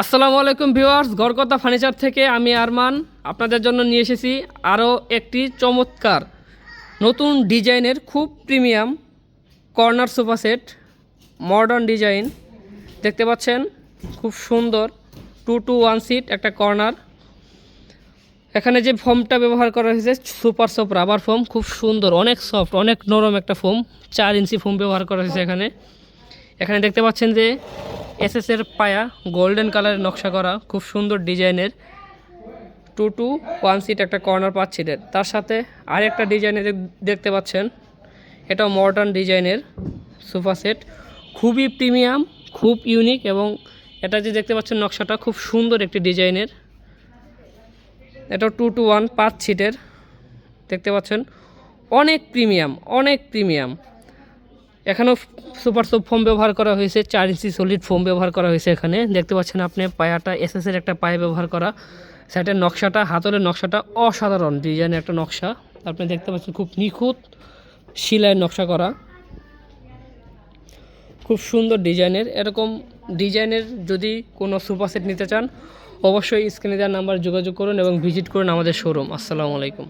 আসসালামু আলাইকুম viewers, গড়কথা furniture থেকে আমি আরমান আপনাদের জন্য নিয়ে এসেছি আরও একটি চমৎকার নতুন ডিজাইনের খুব premium corner sofa set. Modern design দেখতে পাচ্ছেন, খুব সুন্দর 2 to 1 সিট একটা কর্নার। এখানে যে ফোমটা ব্যবহার করা হয়েছে সুপার সফট রাবার ফোম, খুব সুন্দর, অনেক সফট, অনেক নরম একটা ফোম। 4 ইঞ্চি ফোম ব্যবহার করা হয়েছে এখানে দেখতে পাচ্ছেন যে এসএসের পায়া গোল্ডেন কালারের নকশা করা, খুব সুন্দর ডিজাইনের 2 to 1 সিট একটা কর্নার 5 সিটের। তার সাথে আরেকটা ডিজাইনের দেখতে পাচ্ছেন, এটাও মডার্ন ডিজাইনের সোফা সেট, খুবই প্রিমিয়াম, খুব ইউনিক। এবং এটা যে দেখতে পাচ্ছেন নকশাটা খুব সুন্দর একটি ডিজাইনের। এটাও 2 to 1 5 সিটের দেখতে পাচ্ছেন, অনেক প্রিমিয়াম। এখানেও সুপার সফট ফোম ব্যবহার করা হয়েছে, 4 ইঞ্চি সলিড ফোম ব্যবহার করা হয়েছে। এখানে দেখতে পাচ্ছেন আপনি পায়াটা এসএসের একটা পায়া ব্যবহার করা। সাইডের নকশাটা, হাতলের নকশাটা অসাধারণ ডিজাইনের একটা নকশা। আপনি দেখতে পাচ্ছেন খুব নিখুঁত শিলায় নকশা করা, খুব সুন্দর ডিজাইনের। এরকম ডিজাইনের যদি কোনো সোফা সেট নিতে চান অবশ্যই স্ক্রিনে দেওয়া নাম্বার যোগাযোগ করুন এবং ভিজিট করুন আমাদের শোরুম। আসসালামু আলাইকুম।